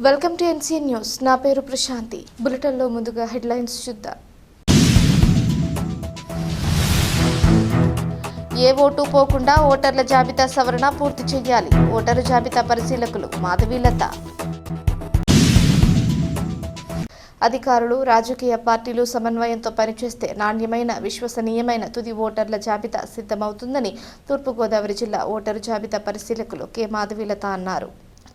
Welcome to NCN news. నా పేరు ప్రశాంతి. బులెటిన్లో ముందుగా హెడ్లైన్స్ చూద్దాం. ఏ ఓటు పోకుండా ఓటర్ల జాబితా సవరణ పూర్తి చేయాలి. ఓటరు జాబితా పరిశీలకులు మాధవీలత. అధికారులు, రాజకీయ పార్టీలు సమన్వయంతో పనిచేస్తే నాణ్యమైన, విశ్వసనీయమైన తుది ఓటర్ల జాబితా సిద్ధమవుతుందని తూర్పుగోదావరి జిల్లా ఓటరు జాబితా పరిశీలకులు కె మాధవీలత అన్నారు.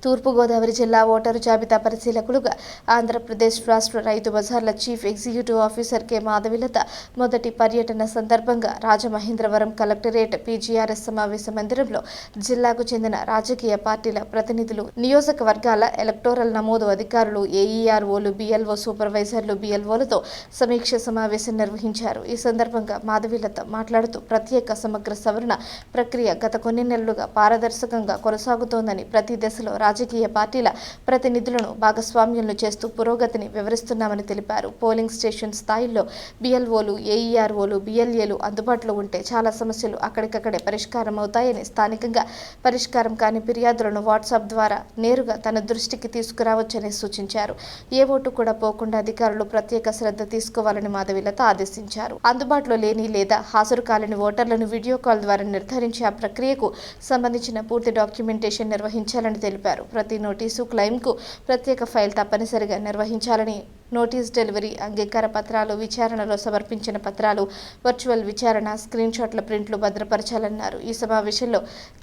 తూర్పుగోదావరి జిల్లా ఓటరు జాబితా పరిశీలకులుగా ఆంధ్రప్రదేశ్ రాష్ట్ర రైతు బజార్ల chief executive officer K Madhavilatha మొదటి పర్యటన సందర్భంగా రాజమహేంద్రవరం కలెక్టరేట్ పీజీఆర్ఎస్ సమావేశ మందిరంలో జిల్లాకు చెందిన రాజకీయ పార్టీల ప్రతినిధులు, నియోజకవర్గాల ఎలక్టోరల్ నమోదు అధికారులు, ఏఈఆర్ఓలు, బిఎల్ఓ సూపర్వైజర్లు, బిఎల్ఓలతో సమీక్ష సమావేశం నిర్వహించారు. ఈ సందర్భంగా మాధవీలత మాట్లాడుతూ ప్రత్యేక సమగ్ర సవరణ ప్రక్రియ గత కొన్ని నెలలుగా పారదర్శకంగా కొనసాగుతోందని, ప్రతి దశలో రాజకీయ పార్టీల ప్రతినిధులను భాగస్వామ్యులను చేస్తూ పురోగతిని వివరిస్తున్నామని తెలిపారు. పోలింగ్ స్టేషన్ స్థాయిల్లో బిఎల్ఓలు, ఏఈఆర్ఓలు, బిఎల్ఏలు అందుబాటులో ఉంటే చాలా సమస్యలు అక్కడికక్కడే పరిష్కారం అవుతాయని, స్థానికంగా పరిష్కారం కాని ఫిర్యాదులను వాట్సాప్ ద్వారా నేరుగా తన దృష్టికి తీసుకురావచ్చని సూచించారు. ఏ ఓటు కూడా పోకుండా అధికారులు ప్రత్యేక శ్రద్ధ తీసుకోవాలని మాధవీలత ఆదేశించారు. అందుబాటులో లేని లేదా హాజరు కాలేని ఓటర్లను వీడియో కాల్ ద్వారా నిర్ధారించి ఆ ప్రక్రియకు సంబంధించిన పూర్తి డాక్యుమెంటేషన్ నిర్వహించాలని తెలిపారు. ప్రతి నోటీసు, క్లెయిమ్కు ప్రత్యేక ఫైల్ తప్పనిసరిగా నిర్వహించాలని, నోటీస్ డెలివరీ, అంగీకార పత్రాలు, విచారణలో సమర్పించిన పత్రాలు, వర్చువల్ విచారణ, స్క్రీన్ షాట్ల ప్రింట్లు భద్రపరచాలన్నారు. ఈ సమావేశంలో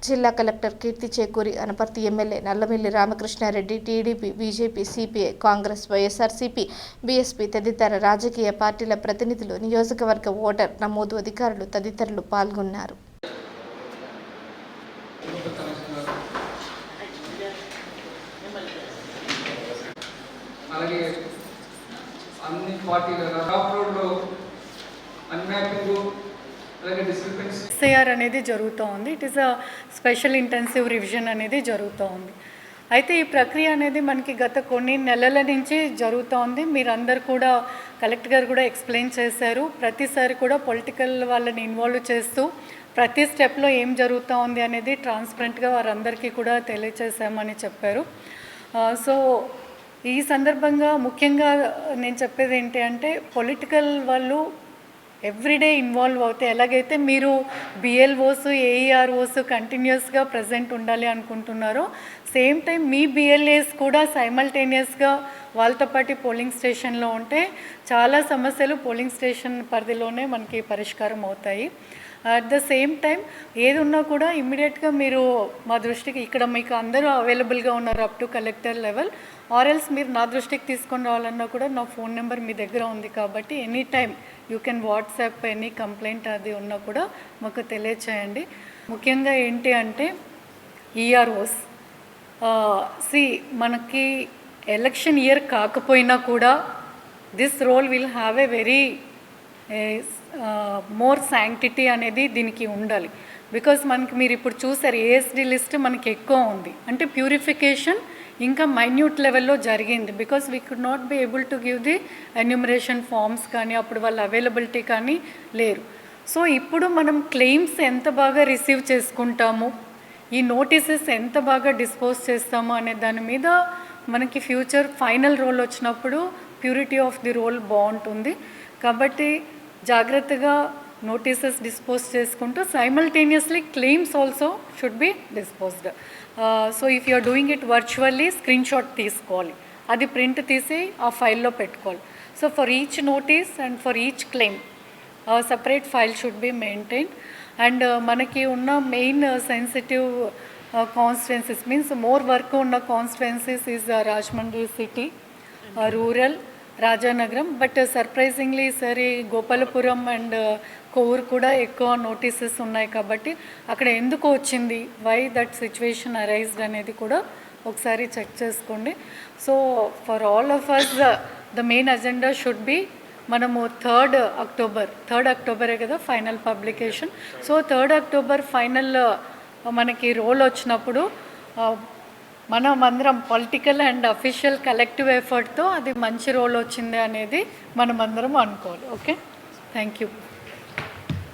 జిల్లా collector Keerthi Chekuri, Anaparthi MLA Nallamilli Ramakrishna Reddy, TDP, BJP, CPI, Congress, YSRCP, BSP తదితర రాజకీయ పార్టీల ప్రతినిధులు, నియోజకవర్గ ఓటర్ నమోదు అధికారులు తదితరులు పాల్గొన్నారు. అలాగే అన్ని పార్టీల రాష్ట్రంలో అన్మ్యాపింగ్, అలాగే డిస్క్రిపెన్సీ ఎస్ఐఆర్ అనేది జరుగుతూ ఉంది. It is a special intensive revision అనేది జరుగుతూ ఉంది. అయితే ఈ ప్రక్రియ అనేది మనకి గత కొన్ని నెలల నుంచి జరుగుతూ ఉంది. మీరందరూ కూడా, కలెక్టర్ గారు కూడా ఎక్స్ప్లెయిన్ చేశారు. ప్రతిసారి కూడా పొలిటికల్ వాళ్ళని ఇన్వాల్వ్ చేస్తూ ప్రతి స్టెప్లో ఏం జరుగుతూ ఉంది అనేది ట్రాన్స్పరెంట్గా వారందరికీ కూడా తెలియచేశామని చెప్పారు. సో ఈ సందర్భంగా ముఖ్యంగా నేను చెప్పేది ఏంటి అంటే, పొలిటికల్ వాళ్ళు ఎవ్రీడే ఇన్వాల్వ్ అవుతే, ఎలాగైతే మీరు బిఎల్ఓస్, ఏఈఆర్ఓస్ కంటిన్యూస్గా ప్రజెంట్ ఉండాలి అనుకుంటున్నారో, సేమ్ టైం మీ బిఎల్ఏస్ కూడా సైమల్టేనియస్గా వాళ్ళతో పాటు పోలింగ్ స్టేషన్లో ఉంటే చాలా సమస్యలు పోలింగ్ స్టేషన్ పరిధిలోనే మనకి పరిష్కారం అవుతాయి. అట్ ద సేమ్ టైం ఏది ఉన్నా కూడా ఇమ్మీడియట్గా మీరు మా దృష్టికి, ఇక్కడ మీకు అందరూ అవైలబుల్గా ఉన్నారు అప్ టు కలెక్టర్ లెవెల్, ఆర్ఎల్స్ మీరు నా దృష్టికి తీసుకొని రావాలన్నా కూడా నా ఫోన్ నెంబర్ మీ దగ్గర ఉంది కాబట్టి any time you can WhatsApp any complaint అది ఉన్నా కూడా మాకు తెలియచేయండి. ముఖ్యంగా ఏంటి అంటే ఈఆర్ఓస్ మనకి ఎలక్షన్ ఇయర్ కాకపోయినా కూడా this role will have a very more sanctity అనేది దీనికి ఉండాలి. బికాస్ మనకి మీరు ఇప్పుడు చూసారు ఏఎస్డి లిస్ట్ మనకి ఎక్కువ ఉంది అంటే ప్యూరిఫికేషన్ ఇంకా మైన్యూట్ లెవెల్లో జరిగింది. Because we could not be able to give the enumeration forms కానీ అప్పుడు వాళ్ళ అవైలబిలిటీ కానీ లేరు. సో ఇప్పుడు మనం క్లెయిమ్స్ ఎంత బాగా రిసీవ్ చేసుకుంటాము, ఈ నోటీసెస్ ఎంత బాగా డిస్పోజ్ చేస్తాము అనే దాని మీద మనకి ఫ్యూచర్ ఫైనల్ రోల్ వచ్చినప్పుడు ప్యూరిటీ ఆఫ్ ది రోల్ బాగుంటుంది. కాబట్టి జాగ్రత్తగా నోటీసెస్ డిస్పోజ్ చేసుకుంటూ simultaneously claims also should be disposed. So if you are doing it virtually screen shot తీసుకోవాలి, అది ప్రింట్ తీసి ఆ ఫైల్లో పెట్టుకోవాలి. So for each notice and for each claim separate file should be maintain. And మనకి ఉన్న main sensitive constituencies means more work ఉన్న constituencies is Rajahmundry city, rural, Rajanagaram. But surprisingly ఈసారి గోపాలపురం అండ్ కోవూరు కూడా ఎక్కువ నోటీసెస్ ఉన్నాయి కాబట్టి అక్కడ ఎందుకు వచ్చింది, వై దట్ సిచ్యువేషన్ అరైజ్డ్ అనేది కూడా ఒకసారి చెక్ చేసుకోండి. So for all of us the main agenda should be, మనము 3rd అక్టోబరే కదా final publication. So 3rd October final మనకి రోల్ వచ్చినప్పుడు మనం అందరం పొలిటికల్ అండ్ అఫీషియల్ కలెక్టివ్ ఎఫర్ట్తో అది మంచి రోల్ వచ్చింది అనేది మనం అందరం అనుకోవాలి. Okay, thank you.